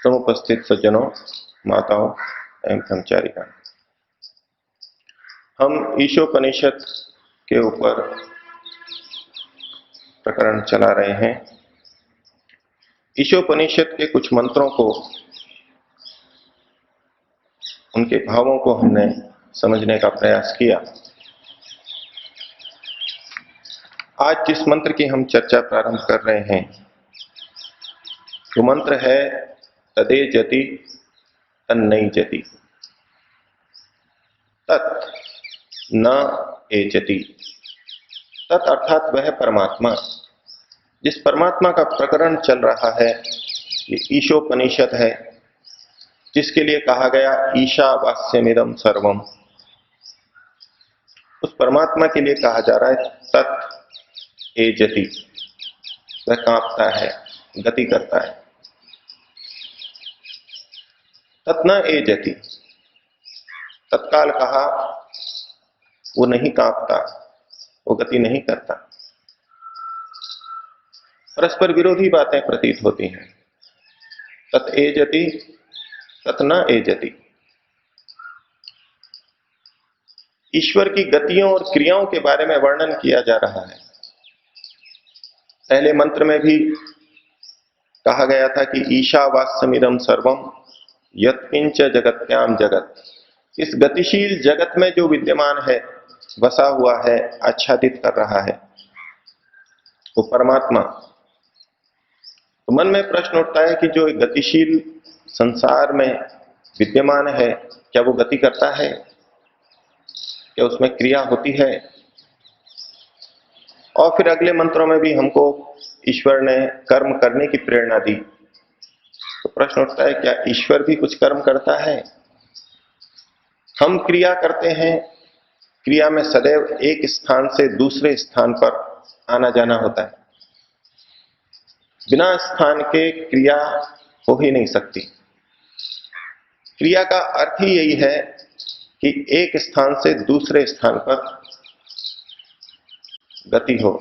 समुपस्थित सज्जनों, माताओं एवं ब्रह्मचारिगण, हम ईशोपनिषद के ऊपर प्रकरण चला रहे हैं। ईशोपनिषद के कुछ मंत्रों को, उनके भावों को हमने समझने का प्रयास किया। आज जिस मंत्र की हम चर्चा प्रारंभ कर रहे हैं वो मंत्र है तदेजति तन्नैजति। तत् न एजति। तत् अर्थात वह परमात्मा, जिस परमात्मा का प्रकरण चल रहा है, ये ईशोपनिषद है, जिसके लिए कहा गया ईशावास्यमिदं सर्वम। उस परमात्मा के लिए कहा जा रहा है तत् एजति, वह कांपता है, गति करता है। तत् न एजति, तत्काल कहा वो नहीं कांपता, वो गति नहीं करता। परस्पर विरोधी बातें प्रतीत होती हैं। तत् एजति तत् न एजति। ईश्वर की गतियों और क्रियाओं के बारे में वर्णन किया जा रहा है। पहले मंत्र में भी कहा गया था कि ईशावास्यमिदं सर्वम यत्किंच जगत्याम जगत। इस गतिशील जगत में जो विद्यमान है, बसा हुआ है, आच्छादित कर रहा है, वो परमात्मा। तो मन में प्रश्न उठता है कि जो गतिशील संसार में विद्यमान है, क्या वो गति करता है? क्या उसमें क्रिया होती है? और फिर अगले मंत्रों में भी हमको ईश्वर ने कर्म करने की प्रेरणा दी। तो प्रश्न उठता है, क्या ईश्वर भी कुछ कर्म करता है? हम क्रिया करते हैं, क्रिया में सदैव एक स्थान से दूसरे स्थान पर आना जाना होता है। बिना स्थान के क्रिया हो ही नहीं सकती। क्रिया का अर्थ ही यही है कि एक स्थान से दूसरे स्थान पर गति हो,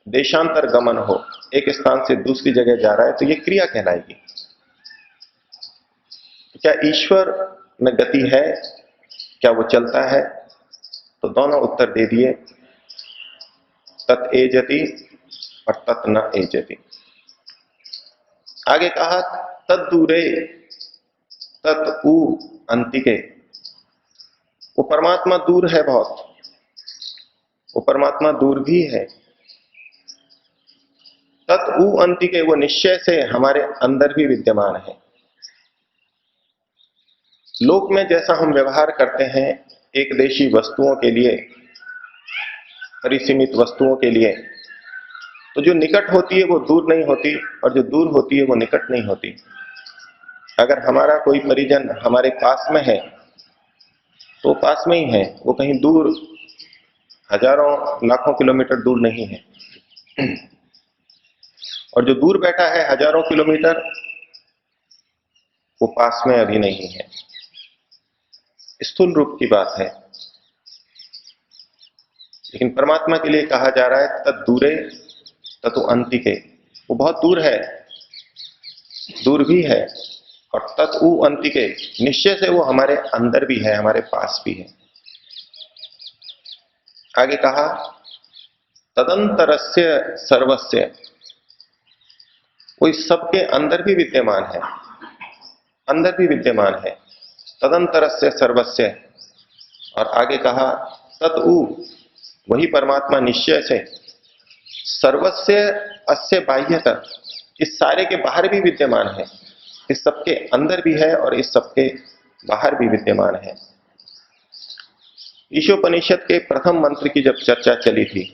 देशांतर गमन हो, एक स्थान से दूसरी जगह जा रहा है तो यह क्रिया कहलाएगी। क्या ईश्वर में गति है? क्या वो चलता है? तो दोनों उत्तर दे दिए, तत् एजति और तत् न एजति। आगे कहा तद्दूरे तत् उ अंतिके। वो परमात्मा दूर है बहुत, वो परमात्मा दूर भी है। तत् उ अंतिके, वो निश्चय से हमारे अंदर भी विद्यमान है। लोक में जैसा हम व्यवहार करते हैं एक देशी वस्तुओं के लिए, परिसीमित वस्तुओं के लिए, तो जो निकट होती है वो दूर नहीं होती और जो दूर होती है वो निकट नहीं होती। अगर हमारा कोई परिजन हमारे पास में है तो पास में ही है, वो कहीं दूर हजारों लाखों किलोमीटर दूर नहीं है। और जो दूर बैठा है हजारों किलोमीटर, वो पास में अभी नहीं है। स्थूल रूप की बात है। लेकिन परमात्मा के लिए कहा जा रहा है तत् दूरे ततु अंतिके। वो बहुत दूर है, दूर भी है, और तत् उ अंतिके, निश्चय से वो हमारे अंदर भी है, हमारे पास भी है। आगे कहा तदंतरस्य सर्वस्य, वो इस सबके अंदर भी विद्यमान है, अंदर भी विद्यमान है। तदंतरस्य सर्वस्य। और आगे कहा तत् उ, वही परमात्मा निश्चय से सर्वस्य अस्य बाह्यतः, इस सारे के बाहर भी विद्यमान है। इस सबके अंदर भी है और इस सबके बाहर भी विद्यमान है। ईशोपनिषद के प्रथम मंत्र की जब चर्चा चली थी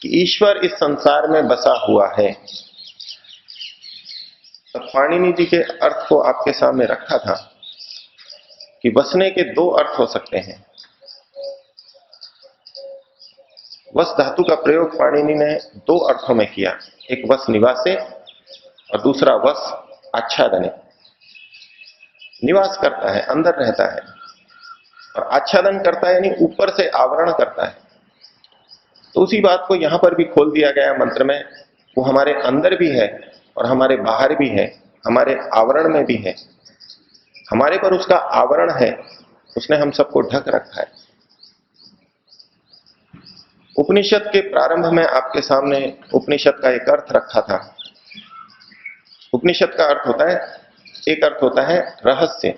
कि ईश्वर इस संसार में बसा हुआ है, तब पाणिनि जी के अर्थ को आपके सामने रखा था कि बसने के दो अर्थ हो सकते हैं। वस धातु का प्रयोग पाणिनि ने दो अर्थों में किया, एक वस निवासे और दूसरा वस आच्छादने। निवास करता है, अंदर रहता है, और आच्छादन करता है यानी ऊपर से आवरण करता है। तो उसी बात को यहां पर भी खोल दिया गया मंत्र में। वो हमारे अंदर भी है और हमारे बाहर भी है, हमारे आवरण में भी है। हमारे पर उसका आवरण है, उसने हम सबको ढक रखा है। उपनिषद के प्रारंभ में आपके सामने उपनिषद का एक अर्थ रखा था। उपनिषद का अर्थ होता है, एक अर्थ होता है रहस्य,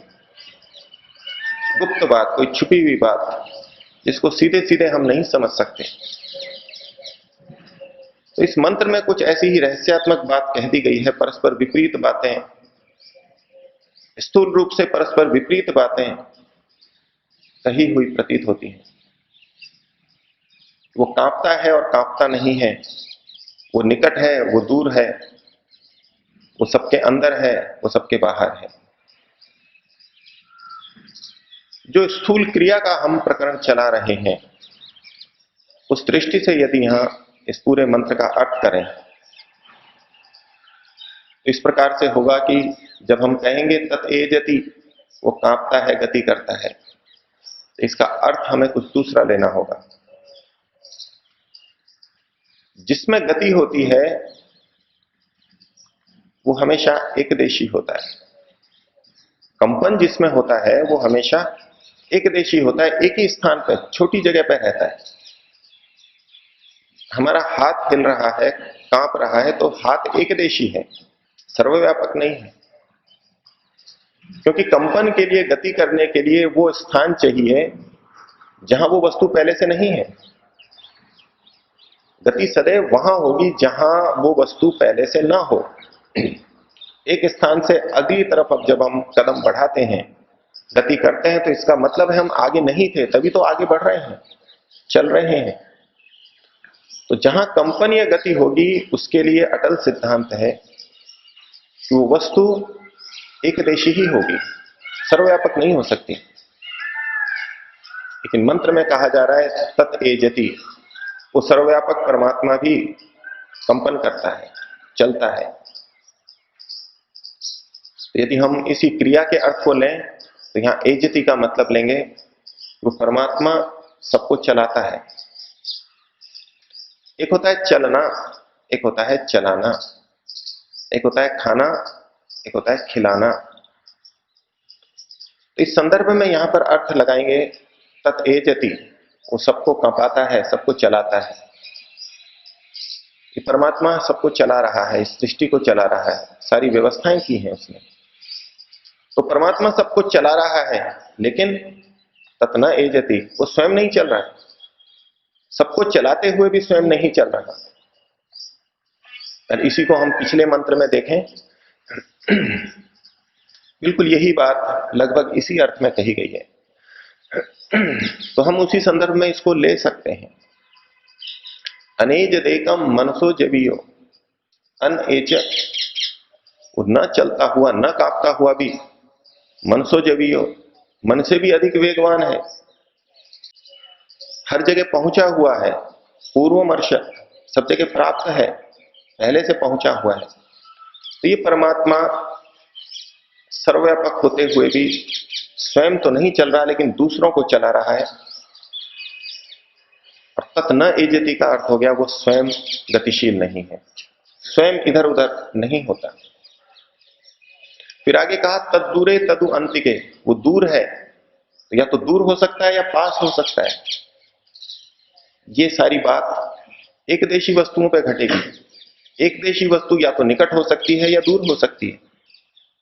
गुप्त बात, कोई छुपी हुई बात जिसको सीधे सीधे हम नहीं समझ सकते। तो इस मंत्र में कुछ ऐसी ही रहस्यात्मक बात कह दी गई है, परस्पर विपरीत बातें, स्थूल रूप से परस्पर विपरीत बातें कही हुई प्रतीत होती हैं। वो कांपता है और कांपता नहीं है, वो निकट है, वो दूर है, वो सबके अंदर है, वो सबके बाहर है। जो स्थूल क्रिया का हम प्रकरण चला रहे हैं, उस दृष्टि से यदि यहां इस पूरे मंत्र का अर्थ करें तो इस प्रकार से होगा कि जब हम कहेंगे तत् एजति, वो कांपता है, गति करता है, तो इसका अर्थ हमें कुछ दूसरा लेना होगा। जिसमें गति होती है वो हमेशा एकदेशी होता है। कंपन जिसमें होता है वो हमेशा एकदेशी होता है, एक ही स्थान पर, छोटी जगह पर रहता है। हमारा हाथ हिल रहा है, कांप रहा है, तो हाथ एकदेशी है, सर्वव्यापक नहीं है। क्योंकि कंपन के लिए, गति करने के लिए वो स्थान चाहिए जहां वो वस्तु पहले से नहीं है। गति सदैव वहां होगी जहां वो वस्तु पहले से ना हो। एक स्थान से अगली तरफ अब जब हम कदम बढ़ाते हैं, गति करते हैं, तो इसका मतलब है हम आगे नहीं थे, तभी तो आगे बढ़ रहे हैं, चल रहे हैं। तो जहां कंपन या गति होगी उसके लिए अटल सिद्धांत है कि वो वस्तु एकदेशी ही होगी, सर्वव्यापक नहीं हो सकती। लेकिन मंत्र में कहा जा रहा है तत् एजति, वो सर्वव्यापक परमात्मा भी कंपन करता है, चलता है। तो यदि हम इसी क्रिया के अर्थ को लें तो यहां एजति का मतलब लेंगे वो परमात्मा सबको चलाता है। एक होता है चलना, एक होता है चलाना, एक होता है खाना, एक होता है खिलाना। तो इस संदर्भ में यहां पर अर्थ लगाएंगे तत् एजति, वो सबको कंपाता है, सबको चलाता है। कि परमात्मा सबको चला रहा है, इस सृष्टि को चला रहा है, सारी व्यवस्थाएं की हैं उसने। तो परमात्मा सबको चला रहा है, लेकिन तत् न एजति, वो स्वयं नहीं चल रहा है। सबको चलाते हुए भी स्वयं नहीं चल रहा। और इसी को हम पिछले मंत्र में देखें, बिल्कुल यही बात लगभग इसी अर्थ में कही गई है। तो हम उसी संदर्भ में इसको ले सकते हैं। अनेज देकम मनसो जबियो, अनएज, वो न चलता हुआ, न कांपता हुआ भी, मनसो जबियो, मन से भी अधिक वेगवान है, हर जगह पहुंचा हुआ है, पूर्वमर्श, सब जगह प्राप्त है, पहले से पहुंचा हुआ है। तो ये परमात्मा सर्वव्यापक होते हुए भी स्वयं तो नहीं चल रहा, लेकिन दूसरों को चला रहा है। और तत् न एजति का अर्थ हो गया वो स्वयं गतिशील नहीं है, स्वयं इधर उधर नहीं होता। फिर आगे कहा तद दूरे तदु अंतिके, वो दूर है, तो या तो दूर हो सकता है या पास हो सकता है। ये सारी बात एक देशी वस्तुओं पर घटेगी। एक देशी वस्तु या तो निकट हो सकती है या दूर हो सकती है,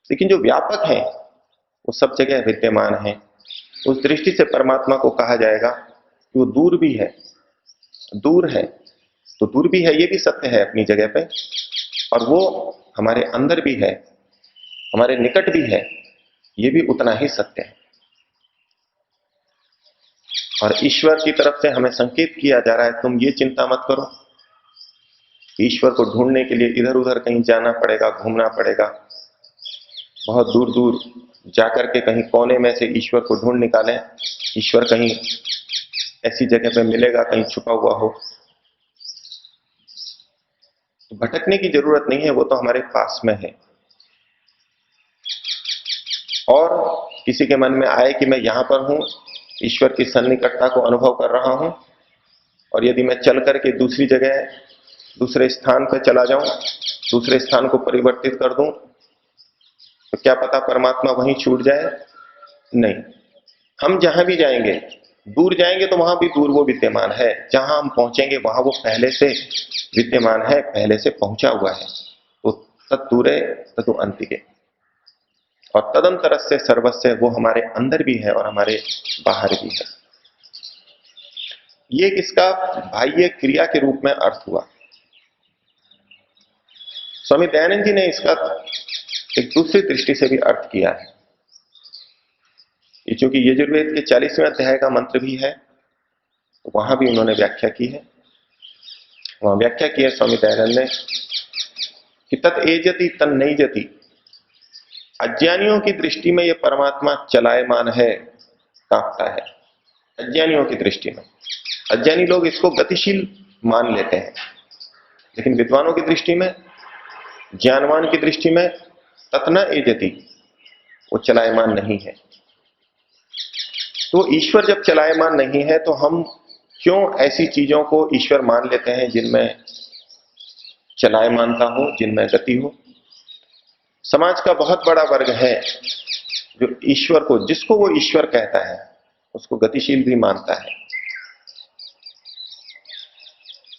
लेकिन जो व्यापक है वो सब जगह विद्यमान है। उस दृष्टि से परमात्मा को कहा जाएगा कि वो दूर भी है। दूर है तो दूर भी है, ये भी सत्य है अपनी जगह पे, और वो हमारे अंदर भी है, हमारे निकट भी है, ये भी उतना ही सत्य है। और ईश्वर की तरफ से हमें संकेत किया जा रहा है, तुम ये चिंता मत करो, ईश्वर को ढूंढने के लिए इधर उधर कहीं जाना पड़ेगा, घूमना पड़ेगा, बहुत दूर दूर जाकर के कहीं कोने में से ईश्वर को ढूंढ निकालें। ईश्वर कहीं ऐसी जगह पे मिलेगा, कहीं छुपा हुआ हो। तो भटकने की जरूरत नहीं है, वो तो हमारे पास में है। और किसी के मन में आए कि मैं यहां पर हूं, ईश्वर की सन्निकटता को अनुभव कर रहा हूं, और यदि मैं चल करके दूसरी जगह, दूसरे स्थान पर चला जाऊं, दूसरे स्थान को परिवर्तित कर दूं, तो क्या पता परमात्मा वहीं छूट जाए? नहीं। हम जहां भी जाएंगे, दूर जाएंगे तो वहां भी दूर वो विद्यमान है, जहां हम पहुंचेंगे वहां वो पहले से विद्यमान है, पहले से पहुंचा हुआ है। तो तद्दूरे तदु अंतिके, और तदंतर से सर्वस्य, वो हमारे अंदर भी है और हमारे बाहर भी है। ये किसका बाह्य क्रिया के रूप में अर्थ हुआ। स्वामी दयानंद जी ने इसका एक दूसरी दृष्टि से भी अर्थ किया है। ये चूंकि यजुर्वेद के 40वें अध्याय का मंत्र भी है, तो वहां भी उन्होंने व्याख्या की है। वहां व्याख्या की है स्वामी दयानंद ने कि तत् एजति तन नहीं जति। अज्ञानियों की दृष्टि में यह परमात्मा चलायमान है, कांपता है। अज्ञानियों की दृष्टि में, अज्ञानी लोग इसको गतिशील मान लेते हैं, लेकिन विद्वानों की दृष्टि में, ज्ञानवान की दृष्टि में ततना एजति, वो चलायमान नहीं है। तो ईश्वर जब चलायमान नहीं है तो हम क्यों ऐसी चीजों को ईश्वर मान लेते हैं जिनमें चलायमानता हो, जिनमें गति हो। समाज का बहुत बड़ा वर्ग है जो ईश्वर को, जिसको वो ईश्वर कहता है, उसको गतिशील भी मानता है।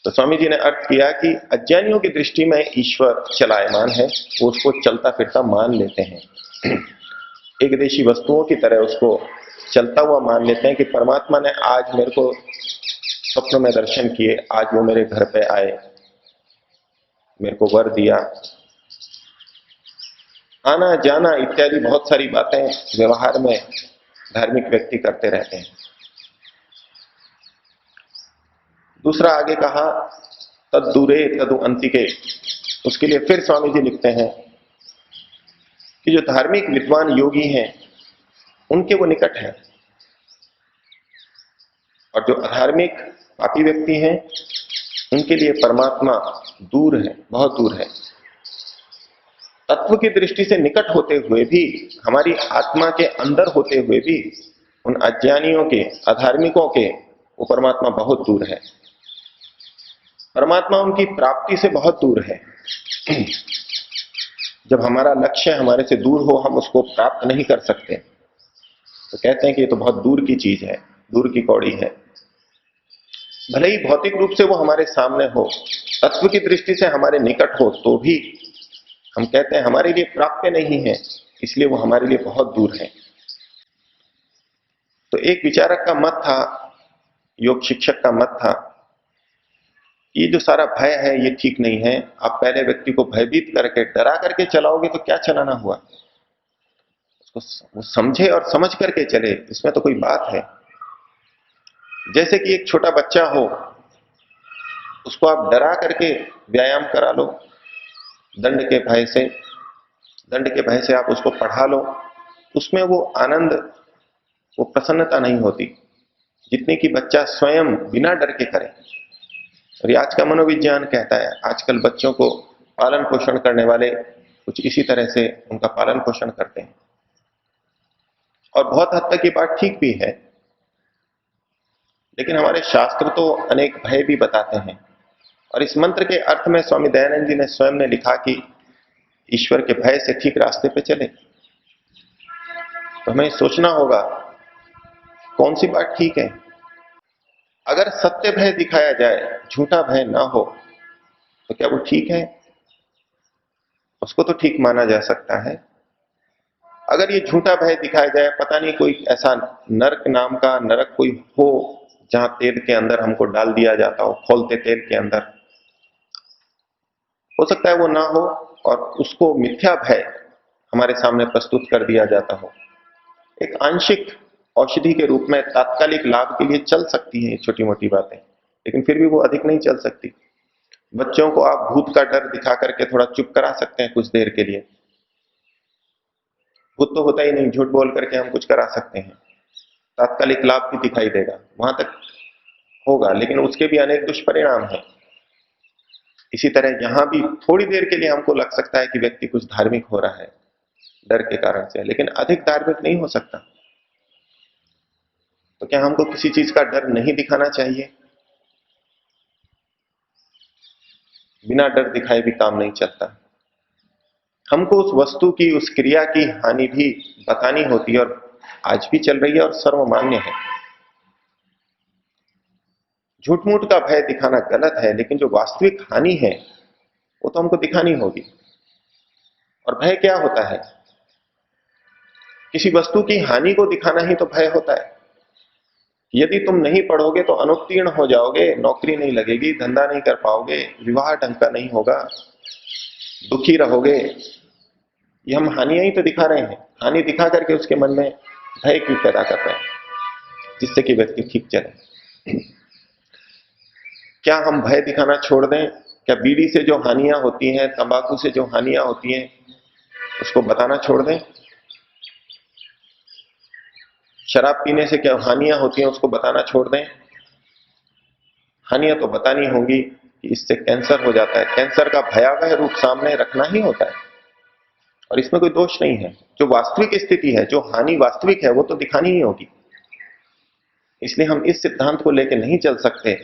तो स्वामी जी ने अर्थ किया कि अज्ञानियों की दृष्टि में ईश्वर चलायमान है, वो उसको चलता फिरता मान लेते हैं, एक देशी वस्तुओं की तरह उसको चलता हुआ मान लेते हैं कि परमात्मा ने आज मेरे को स्वप्न में दर्शन किए, आज वो मेरे घर पे आए, मेरे को वर दिया। आना जाना इत्यादि बहुत सारी बातें व्यवहार में धार्मिक व्यक्ति करते रहते हैं। दूसरा आगे कहा तद्दूरे तदु अंतिके। उसके लिए फिर स्वामी जी लिखते हैं कि जो धार्मिक विद्वान योगी हैं उनके वो निकट हैं, और जो अधार्मिक पापी व्यक्ति हैं उनके लिए परमात्मा दूर है, बहुत दूर है। तत्व की दृष्टि से निकट होते हुए भी, हमारी आत्मा के अंदर होते हुए भी, उन अज्ञानियों के, अधार्मिकों के, वो परमात्मा बहुत दूर है। परमात्मा उनकी प्राप्ति से बहुत दूर है। जब हमारा लक्ष्य हमारे से दूर हो, हम उसको प्राप्त नहीं कर सकते, तो कहते हैं कि ये तो बहुत दूर की चीज है, दूर की कौड़ी है। भले ही भौतिक रूप से वो हमारे सामने हो, तत्व की दृष्टि से हमारे निकट हो, तो भी हम कहते हैं हमारे लिए प्राप्य नहीं है, इसलिए वो हमारे लिए बहुत दूर है। तो एक विचारक का मत था, योग शिक्षक का मत था, ये जो सारा भय है ये ठीक नहीं है। आप पहले व्यक्ति को भयभीत करके, डरा करके चलाओगे तो क्या चलाना हुआ, उसको वो समझे और समझ करके चले, इसमें तो कोई बात है। जैसे कि एक छोटा बच्चा हो, उसको आप डरा करके व्यायाम करा लो, दंड के भय से, दंड के भय से आप उसको पढ़ा लो, उसमें वो आनंद, वो प्रसन्नता नहीं होती जितनी कि बच्चा स्वयं बिना डर के करे। और ये आज का मनोविज्ञान कहता है, आजकल बच्चों को पालन पोषण करने वाले कुछ इसी तरह से उनका पालन पोषण करते हैं, और बहुत हद तक ये बात ठीक भी है। लेकिन हमारे शास्त्र तो अनेक भय भी बताते हैं, और इस मंत्र के अर्थ में स्वामी दयानंद जी ने स्वयं ने लिखा कि ईश्वर के भय से ठीक रास्ते पे चले। तो हमें सोचना होगा कौन सी बात ठीक है। अगर सत्य भय दिखाया जाए, झूठा भय ना हो, तो क्या वो ठीक है? उसको तो ठीक माना जा सकता है। अगर ये झूठा भय दिखाया जाए, पता नहीं कोई ऐसा नरक नाम का नरक कोई हो जहां तेल के अंदर हमको डाल दिया जाता हो, खोलते तेल के अंदर, हो सकता है वो ना हो, और उसको मिथ्या भय हमारे सामने प्रस्तुत कर दिया जाता हो। एक आंशिक औषधि के रूप में तात्कालिक लाभ के लिए चल सकती है छोटी मोटी बातें, लेकिन फिर भी वो अधिक नहीं चल सकती। बच्चों को आप भूत का डर दिखा करके थोड़ा चुप करा सकते हैं कुछ देर के लिए, भूत तो होता ही नहीं, झूठ बोल करके हम कुछ करा सकते हैं, तात्कालिक लाभ भी दिखाई देगा, वहां तक होगा, लेकिन उसके भी अनेक दुष्परिणाम हैं। इसी तरह यहां भी थोड़ी देर के लिए हमको लग सकता है कि व्यक्ति कुछ धार्मिक हो रहा है डर के कारण से, लेकिन अधिक धार्मिक नहीं हो सकता। तो क्या हमको किसी चीज का डर नहीं दिखाना चाहिए? बिना डर दिखाए भी काम नहीं चलता। हमको उस वस्तु की, उस क्रिया की हानि भी बतानी होती है, और आज भी चल रही है और सर्वमान्य है। झूठ मूठ का भय दिखाना गलत है, लेकिन जो वास्तविक हानि है वो तो हमको दिखानी होगी। और भय क्या होता है? किसी वस्तु की हानि को दिखाना ही तो भय होता है। यदि तुम नहीं पढ़ोगे तो अनुत्तीर्ण हो जाओगे, नौकरी नहीं लगेगी, धंधा नहीं कर पाओगे, विवाह ढंग का नहीं होगा, दुखी रहोगे। ये हम हानियां ही तो दिखा रहे हैं। हानि दिखा करके उसके मन में भय क्यों पैदा कर रहे हैं, जिससे कि व्यक्ति ठीक चले। क्या हम भय दिखाना छोड़ दें? क्या बीड़ी से जो हानियां होती हैं, तंबाकू से जो हानियां होती हैं, उसको बताना छोड़ दें? शराब पीने से क्या हानियां होती हैं, उसको बताना छोड़ दें? हानियां तो बतानी होंगी कि इससे कैंसर हो जाता है। कैंसर का भयावह रूप सामने रखना ही होता है, और इसमें कोई दोष नहीं है। जो वास्तविक स्थिति है, जो हानि वास्तविक है, वो तो दिखानी ही होगी। इसलिए हम इस सिद्धांत को लेकर नहीं चल सकते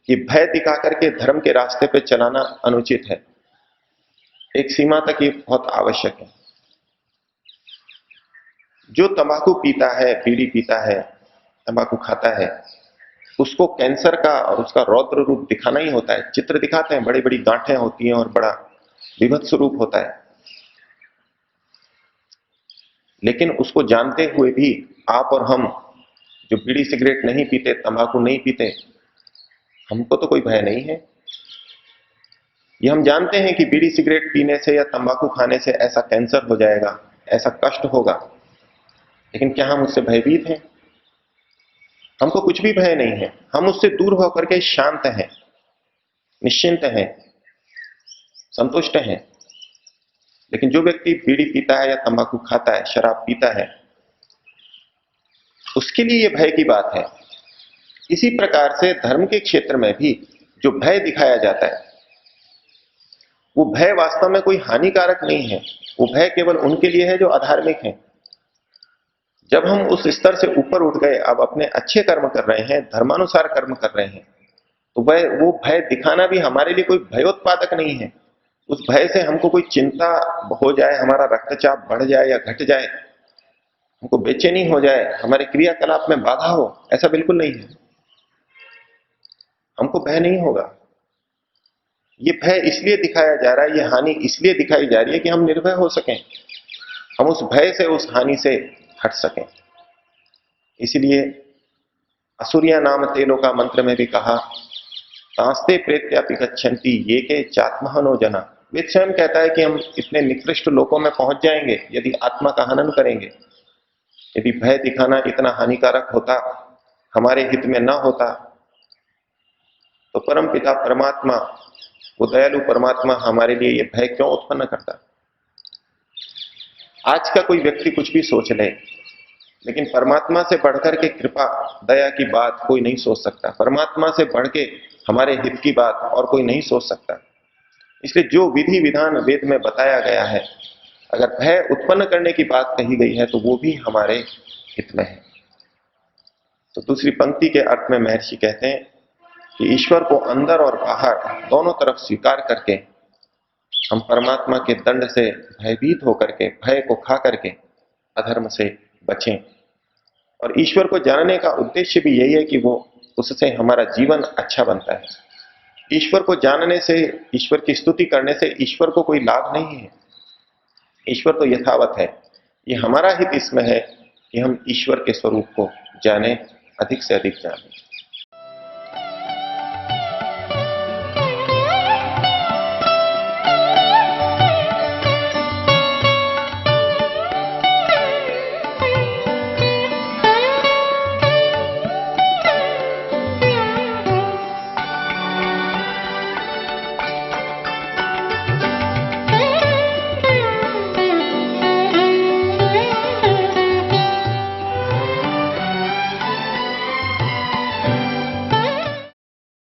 कि भय दिखा करके धर्म के रास्ते पे चलाना अनुचित है। एक सीमा तक ये बहुत आवश्यक है। जो तंबाकू पीता है, बीड़ी पीता है, तंबाकू खाता है, उसको कैंसर का और उसका रौद्र रूप दिखाना ही होता है। चित्र दिखाते हैं, बड़ी बड़ी गांठें होती हैं और बड़ा विभत्स रूप होता है। लेकिन उसको जानते हुए भी आप और हम, जो बीड़ी सिगरेट नहीं पीते, तंबाकू नहीं पीते, हमको तो कोई भय नहीं है। ये हम जानते हैं कि बीड़ी सिगरेट पीने से या तंबाकू खाने से ऐसा कैंसर हो जाएगा, ऐसा कष्ट होगा, लेकिन क्या हम उससे भयभीत हैं? हमको कुछ भी भय नहीं है। हम उससे दूर होकर के शांत हैं, निश्चिंत हैं, संतुष्ट हैं। लेकिन जो व्यक्ति बीड़ी पीता है या तंबाकू खाता है, शराब पीता है, उसके लिए यह भय की बात है। इसी प्रकार से धर्म के क्षेत्र में भी जो भय दिखाया जाता है, वो भय वास्तव में कोई हानिकारक नहीं है। वो भय केवल उनके लिए है जो अधार्मिक हैं। जब हम उस स्तर से ऊपर उठ गए, अब अपने अच्छे कर्म कर रहे हैं, धर्मानुसार कर्म कर रहे हैं, तो वह वो भय दिखाना भी हमारे लिए कोई भयोत्पादक नहीं है। उस भय से हमको कोई चिंता हो जाए, हमारा रक्तचाप बढ़ जाए या घट जाए, हमको बेचैनी हो जाए, हमारे क्रियाकलाप में बाधा हो, ऐसा बिल्कुल नहीं है। हमको भय नहीं होगा। ये भय इसलिए दिखाया जा रहा है, ये हानि इसलिए दिखाई जा रही है कि हम निर्भय हो सकें, हम उस भय से, उस हानि से हट सकें। इसलिए असुरिया नाम तेलो का मंत्र में भी कहा, तास्ते प्रेत्यापि गच्छन्ति ये के चात्महनो जना। वेद स्वयं कहता है कि हम इतने निकृष्ट लोकों में पहुंच जाएंगे यदि आत्मा का हनन करेंगे। यदि भय दिखाना इतना हानिकारक होता, हमारे हित में ना होता, तो परम पिता परमात्मा, वो दयालु परमात्मा हमारे लिए ये भय क्यों उत्पन्न करता? आज का कोई व्यक्ति कुछ भी सोच ले, लेकिन परमात्मा से बढ़कर के कृपा दया की बात कोई नहीं सोच सकता। परमात्मा से बढ़ के हमारे हित की बात और कोई नहीं सोच सकता। इसलिए जो विधि विधान वेद में बताया गया है, अगर भय उत्पन्न करने की बात कही गई है, तो वो भी हमारे हित में है। तो दूसरी पंक्ति के अर्थ में महर्षि कहते हैं कि ईश्वर को अंदर और बाहर दोनों तरफ स्वीकार करके हम परमात्मा के दंड से भयभीत होकर के, भय को खा करके अधर्म से बचें। और ईश्वर को जानने का उद्देश्य भी यही है कि वो, उससे हमारा जीवन अच्छा बनता है। ईश्वर को जानने से, ईश्वर की स्तुति करने से ईश्वर को कोई लाभ नहीं है। ईश्वर तो यथावत है। ये हमारा हित इसमें है कि हम ईश्वर के स्वरूप को जाने, अधिक से अधिक जाने।